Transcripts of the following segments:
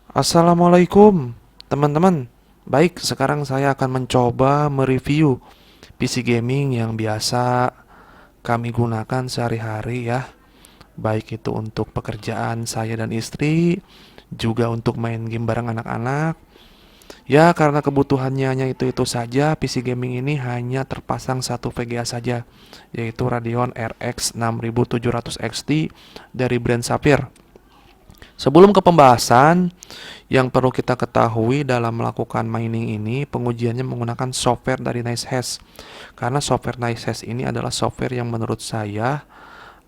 Assalamualaikum, teman-teman. Baik, sekarang saya akan mencoba mereview PC gaming yang biasa kami gunakan sehari-hari ya. Baik itu untuk pekerjaan saya dan istri, juga untuk main game bareng anak-anak. Ya, karena kebutuhannya hanya itu-itu saja, PC gaming ini hanya terpasang satu VGA saja, yaitu Radeon RX 6700 XT dari brand Sapphire. Sebelum ke pembahasan, yang perlu kita ketahui dalam melakukan mining ini, pengujiannya menggunakan software dari NiceHash. Karena software NiceHash ini adalah software yang menurut saya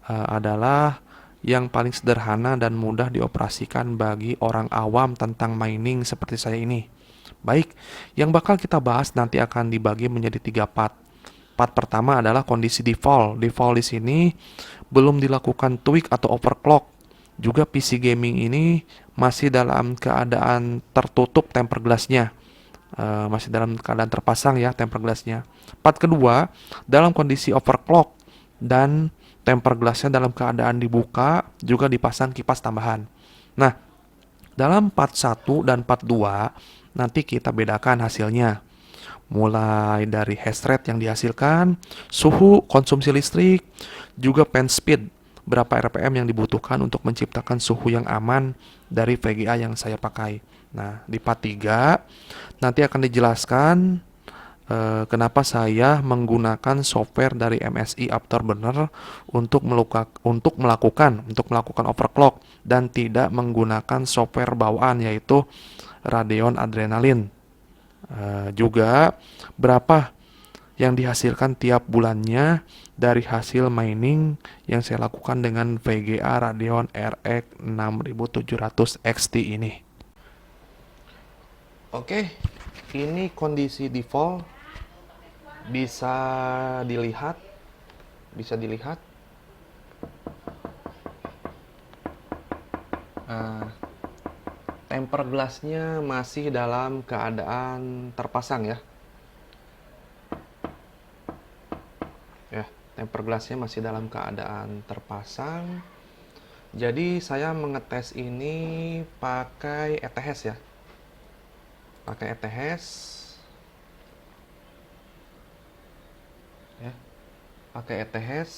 adalah yang paling sederhana dan mudah dioperasikan bagi orang awam tentang mining seperti saya ini. Baik, yang bakal kita bahas nanti akan dibagi menjadi 3 part. Part pertama adalah kondisi default. Default di sini belum dilakukan tweak atau overclock. Juga PC gaming ini masih dalam keadaan tertutup tempered glassnya. Masih dalam keadaan terpasang ya tempered glassnya. Part kedua, dalam kondisi overclock dan tempered glassnya dalam keadaan dibuka, juga dipasang kipas tambahan. Nah, dalam part satu dan part 2 nanti kita bedakan hasilnya. Mulai dari hash rate yang dihasilkan, suhu, konsumsi listrik, juga pen speed, berapa RPM yang dibutuhkan untuk menciptakan suhu yang aman dari VGA yang saya pakai. Nah, di part 3 nanti akan dijelaskan kenapa saya menggunakan software dari MSI Afterburner untuk melakukan overclock dan tidak menggunakan software bawaan yaitu Radeon Adrenaline. Juga berapa yang dihasilkan tiap bulannya dari hasil mining yang saya lakukan dengan VGA Radeon RX 6700 XT ini. Oke, ini kondisi default bisa dilihat, bisa dilihat. Uh, Temper glassnya masih dalam keadaan terpasang ya. Ya, temper glassnya masih dalam keadaan terpasang. Jadi saya mengetes ini pakai ETH ya. Pakai ETH ya, pakai ETH.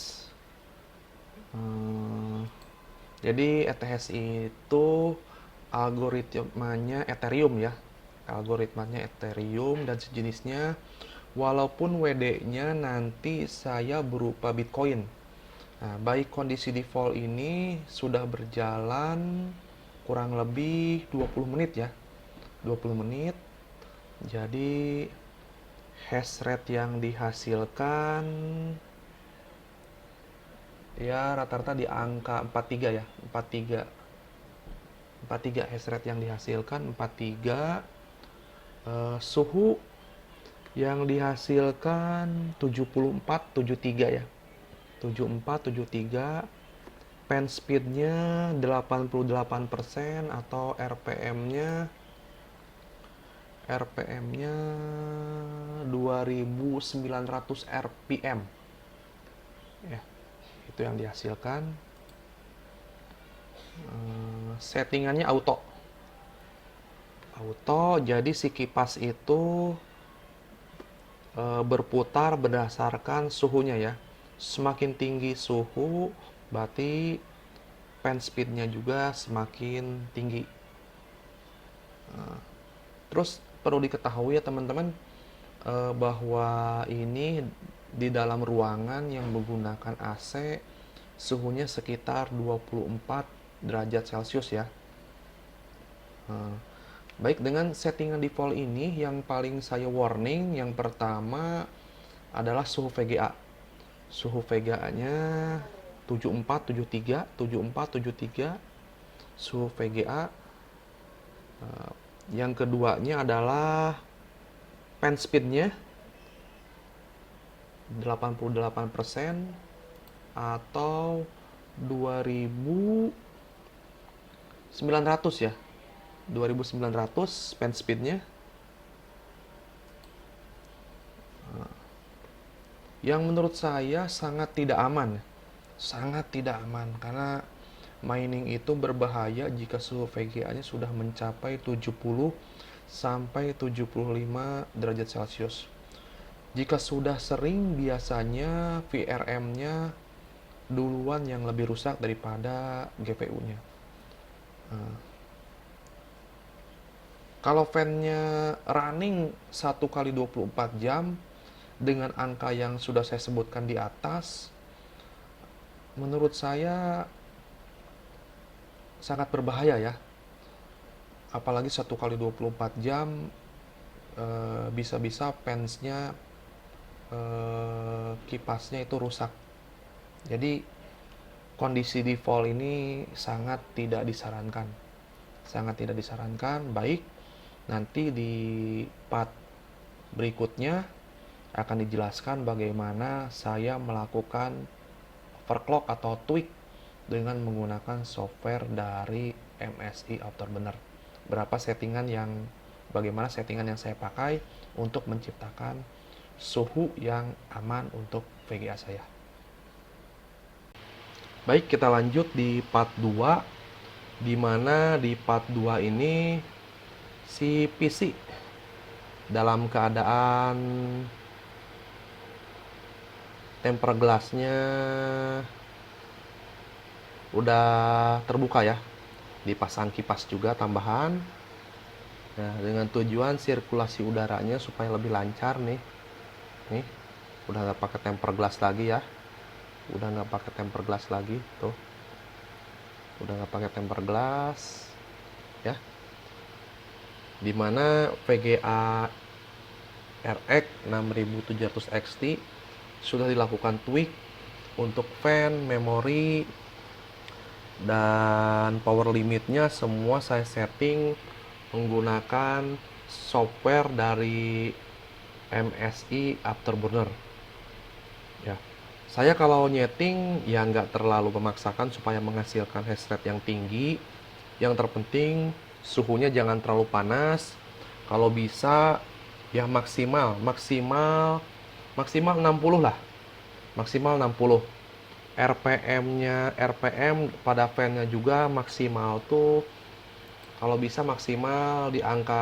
Jadi ETH itu algoritmanya Ethereum ya. Algoritmanya Ethereum dan sejenisnya. Walaupun WD-nya nanti saya berupa Bitcoin. Nah, baik kondisi default ini sudah berjalan kurang lebih 20 menit ya. 20 menit. Jadi hash rate yang dihasilkan ya rata-rata di angka 43 ya, 43. 43 hash rate yang dihasilkan 43. Suhu yang dihasilkan 74-73 ya. 74-73. Pen speednya 88% atau RPM-nya 2900 RPM. Ya, itu yang dihasilkan. Settingannya auto. Jadi si kipas itu berputar berdasarkan suhunya ya. Semakin tinggi suhu, berarti pen speednya juga semakin tinggi. Terus perlu diketahui ya teman-teman, bahwa ini di dalam ruangan yang menggunakan AC, suhunya sekitar 24 derajat Celcius ya. Baik, dengan settingan default ini yang paling saya warning yang pertama adalah suhu VGA. Suhu VGA-nya 7473, 7473 suhu VGA. Yang keduanya adalah pen speed-nya 88% atau 2900 ya. 2900 pen speed-nya. Yang menurut saya sangat tidak aman. Sangat tidak aman karena mining itu berbahaya jika suhu VGA-nya sudah mencapai 70 sampai 75 derajat Celcius. Jika sudah sering, biasanya VRM-nya duluan yang lebih rusak daripada GPU-nya. Kalau fan-nya running 1 kali 24 jam dengan angka yang sudah saya sebutkan di atas, menurut saya sangat berbahaya ya. Apalagi 1 kali 24 jam bisa-bisa fansnya kipasnya itu rusak. Jadi kondisi default ini sangat tidak disarankan. Sangat tidak disarankan. Baik, nanti di part berikutnya akan dijelaskan bagaimana saya melakukan overclock atau tweak dengan menggunakan software dari MSI Afterburner. Bagaimana settingan yang saya pakai untuk menciptakan suhu yang aman untuk VGA saya. Baik, kita lanjut di part 2, di mana di part 2 ini si PC dalam keadaan temper glassnya udah terbuka ya, dipasang kipas juga tambahan. Nah, dengan tujuan sirkulasi udaranya supaya lebih lancar nih. Nih, udah nggak pakai temper glass lagi ya. Udah nggak pakai temper glass lagi tuh. Udah nggak pakai temper glass ya. Dimana VGA RX 6700 XT sudah dilakukan tweak untuk fan, memori, dan power limitnya semua saya setting menggunakan software dari MSI Afterburner ya. Saya kalau nyeting ya nggak terlalu memaksakan supaya menghasilkan hash rate yang tinggi. Yang terpenting suhunya jangan terlalu panas. Kalau bisa ya maksimal 60 lah. Maksimal 60. RPM pada fan-nya juga maksimal tuh kalau bisa maksimal di angka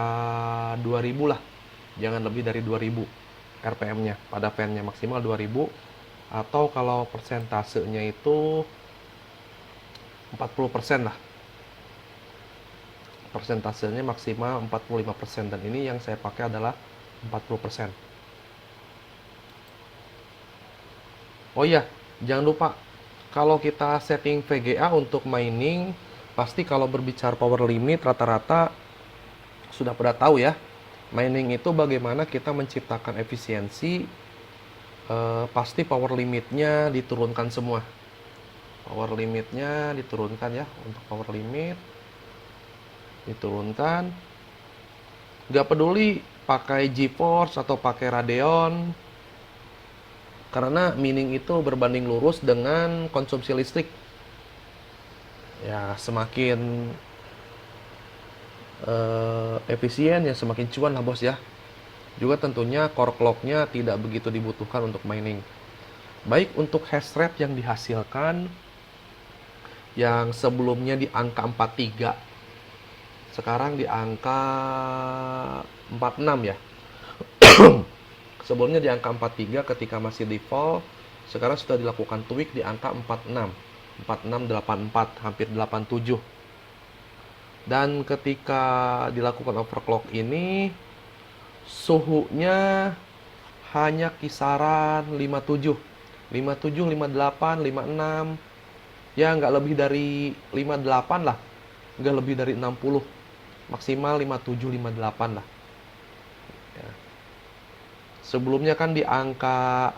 2000 lah. Jangan lebih dari 2000 RPM-nya pada fan-nya, maksimal 2000. Atau kalau persentasenya itu 40% lah. Persentasenya maksimal 45%, dan ini yang saya pakai adalah 40%. Oh iya, jangan lupa kalau kita setting VGA untuk mining, pasti kalau berbicara power limit rata-rata sudah pada tahu ya. Mining itu bagaimana kita menciptakan efisiensi, pasti power limitnya diturunkan semua. Power limitnya diturunkan ya, untuk power limit diturunkan. Nggak peduli pakai GeForce atau pakai Radeon, karena mining itu berbanding lurus dengan konsumsi listrik. Ya, semakin efisien ya semakin cuan lah bos ya. Juga tentunya core clock-nya tidak begitu dibutuhkan untuk mining. Baik, untuk hash rate yang dihasilkan yang sebelumnya di angka 43, sekarang di angka 46 ya. Sebelumnya di angka 43 ketika masih default, sekarang sudah dilakukan tweak di angka 46, 4684, hampir 87. Dan ketika dilakukan overclock ini, suhunya hanya kisaran 57, 57, 58, 56. Ya nggak lebih dari 58 lah, nggak lebih dari 60, maksimal 57, 58 lah ya. Sebelumnya kan di angka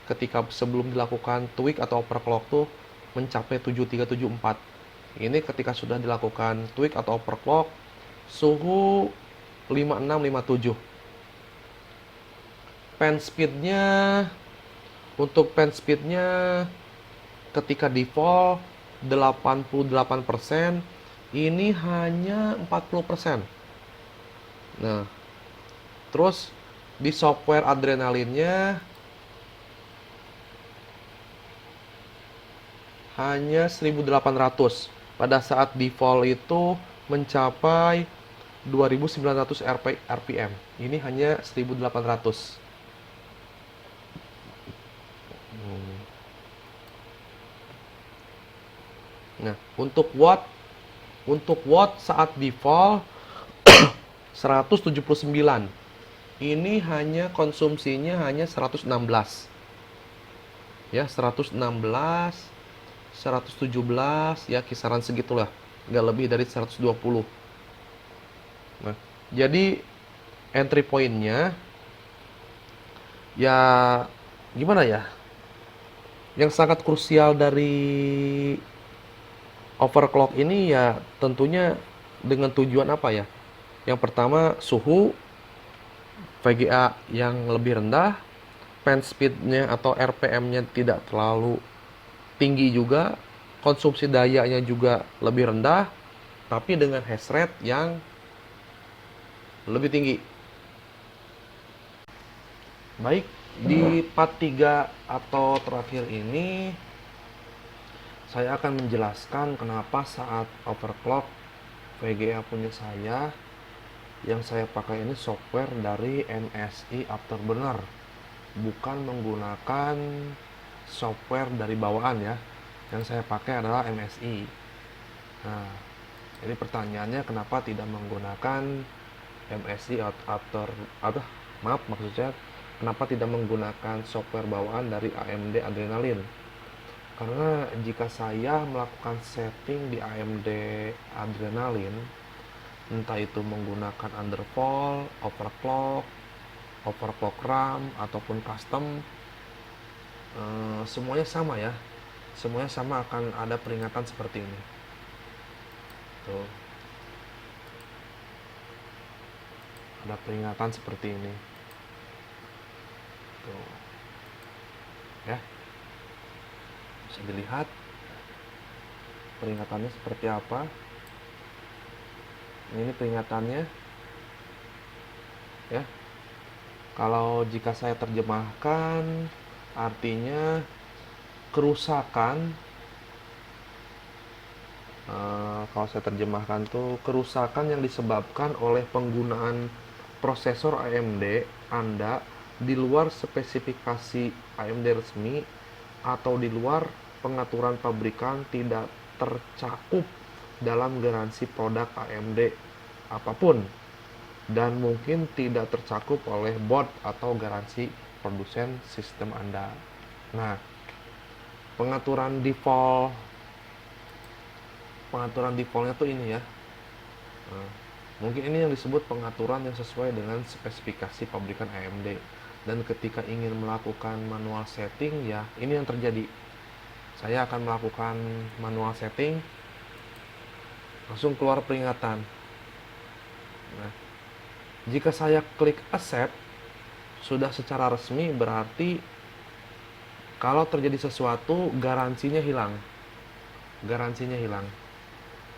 ketika sebelum dilakukan tweak atau overclock tuh mencapai 7374. Ini ketika sudah dilakukan tweak atau overclock, suhu 5657. Fan speednya, untuk fan speednya ketika default 88%, ini hanya 40%. Nah, terus di software adrenalinnya hanya 1800. Pada saat default itu mencapai 2900 RPM. Ini hanya 1800. Nah, untuk watt saat default 179. Ini hanya konsumsinya hanya 116. Ya, 116, 117, ya kisaran segitulah. Nggak lebih dari 120. Nah, jadi entry point-nya ya gimana ya? Yang sangat krusial dari overclock ini ya tentunya dengan tujuan apa ya? Yang pertama suhu VGA yang lebih rendah, fan speed-nya atau RPM-nya tidak terlalu tinggi juga, konsumsi dayanya juga lebih rendah, tapi dengan hash rate yang lebih tinggi. Baik, di part 3 atau terakhir ini saya akan menjelaskan kenapa saat overclock VGA punya saya yang saya pakai ini software dari MSI Afterburner, bukan menggunakan software dari bawaan ya. Yang saya pakai adalah MSI. Nah, jadi pertanyaannya kenapa tidak menggunakan MSI maksudnya kenapa tidak menggunakan software bawaan dari AMD Adrenalin? Karena jika saya melakukan setting di AMD Adrenalin, entah itu menggunakan undervolt, overclock RAM ataupun custom, semuanya sama ya. Semuanya sama akan ada peringatan seperti ini. Tuh. Ada peringatan seperti ini. Tuh. Ya. Bisa dilihat peringatannya seperti apa. Ini peringatannya. Ya. Kalau jika saya terjemahkan artinya kerusakan. Kalau saya terjemahkan tuh kerusakan yang disebabkan oleh penggunaan prosesor AMD Anda di luar spesifikasi AMD resmi atau di luar pengaturan pabrikan tidak tercakup dalam garansi produk AMD apapun dan mungkin tidak tercakup oleh board atau garansi produsen sistem Anda. Nah, pengaturan defaultnya tuh ini ya. Nah, mungkin ini yang disebut pengaturan yang sesuai dengan spesifikasi pabrikan AMD. Dan ketika ingin melakukan manual setting ya ini yang terjadi. Saya akan melakukan manual setting, langsung keluar peringatan. Nah, jika saya klik accept sudah secara resmi, berarti kalau terjadi sesuatu garansinya hilang.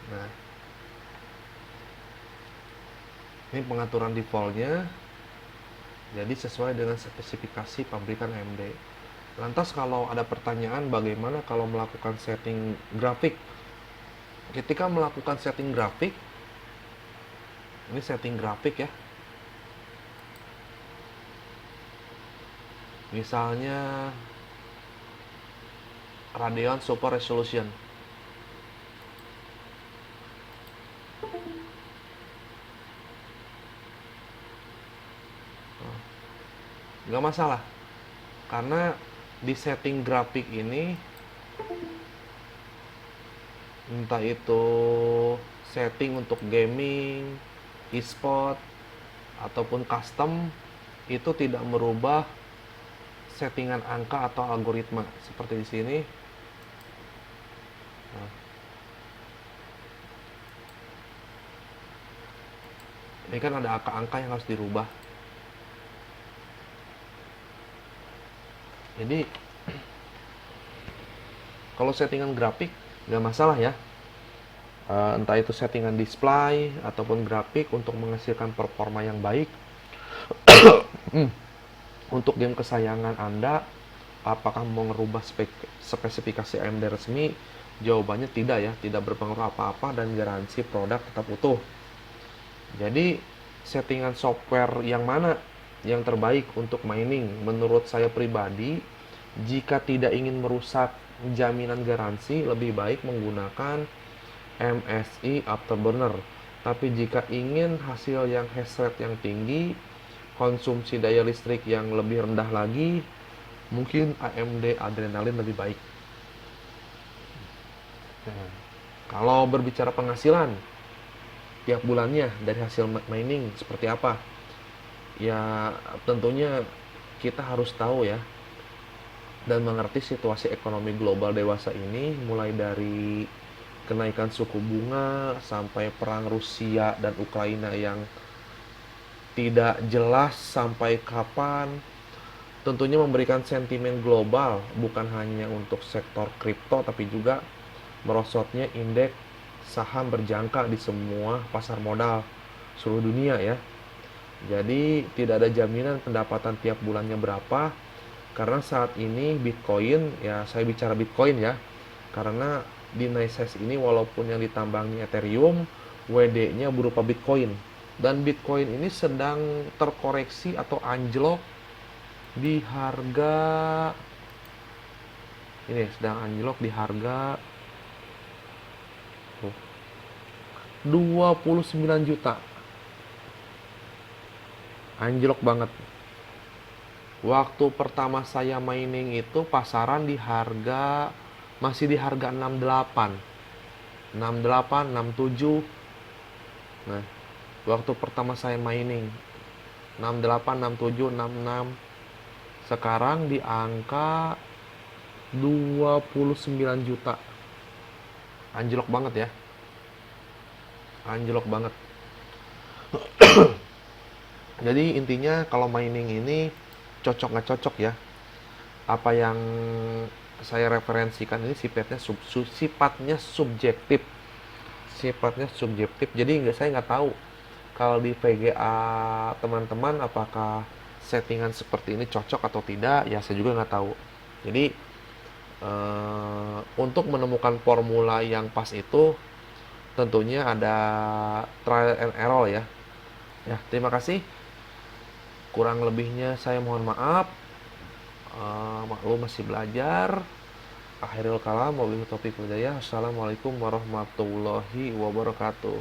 Nah, ini pengaturan defaultnya, jadi sesuai dengan spesifikasi pabrikan AMD. Lantas kalau ada pertanyaan bagaimana kalau melakukan setting grafik? Ketika melakukan setting grafik, ini setting grafik ya. Misalnya Radeon Super Resolution. Nggak masalah, karena di setting grafik ini entah itu setting untuk gaming, e-sport ataupun custom itu tidak merubah settingan angka atau algoritma seperti di sini. Nah, ini kan ada angka-angka yang harus dirubah. Jadi kalau settingan grafik nggak masalah ya. Entah itu settingan display ataupun grafik untuk menghasilkan performa yang baik untuk game kesayangan Anda, apakah mau merubah spesifikasi AMD resmi Jawabannya tidak ya, tidak berpengaruh apa-apa dan garansi produk tetap utuh. Jadi settingan software yang mana yang terbaik untuk mining? Menurut saya pribadi, jika tidak ingin merusak jaminan garansi, lebih baik menggunakan MSI Afterburner. Tapi jika ingin hasil yang hash rate yang tinggi, konsumsi daya listrik yang lebih rendah lagi, mungkin AMD Adrenalin lebih baik. Nah, kalau berbicara penghasilan tiap bulannya dari hasil mining seperti apa? Ya tentunya kita harus tahu ya dan mengerti situasi ekonomi global dewasa ini, mulai dari kenaikan suku bunga sampai perang Rusia dan Ukraina yang tidak jelas sampai kapan, tentunya memberikan sentimen global bukan hanya untuk sektor kripto tapi juga merosotnya indeks saham berjangka di semua pasar modal seluruh dunia ya. Jadi tidak ada jaminan pendapatan tiap bulannya berapa, karena saat ini Bitcoin, ya saya bicara Bitcoin ya, karena di Nices ini walaupun yang ditambangi Ethereum, WD-nya berupa Bitcoin. Dan Bitcoin ini sedang terkoreksi atau anjlok di harga, ini sedang anjlok di harga 29 juta. Anjlok banget. Waktu pertama saya mining itu pasaran di harga, masih di harga 68. 68, 67. Nah, waktu pertama saya mining 68, 67, 66. Sekarang di angka 29 juta. Anjlok banget ya. Anjlok banget. Jadi intinya kalau mining ini cocok nggak cocok ya. Apa yang saya referensikan ini sifatnya subjektif. Sifatnya subjektif. Jadi saya nggak tahu kalau di VGA teman-teman apakah settingan seperti ini cocok atau tidak, ya saya juga nggak tahu. Jadi untuk menemukan formula yang pas itu tentunya ada trial and error ya. Ya, terima kasih. Kurang lebihnya saya mohon maaf. Maklum masih belajar. Akhirul kalam, wabillahi taufiq wal hidayah. Assalamualaikum warahmatullahi wabarakatuh.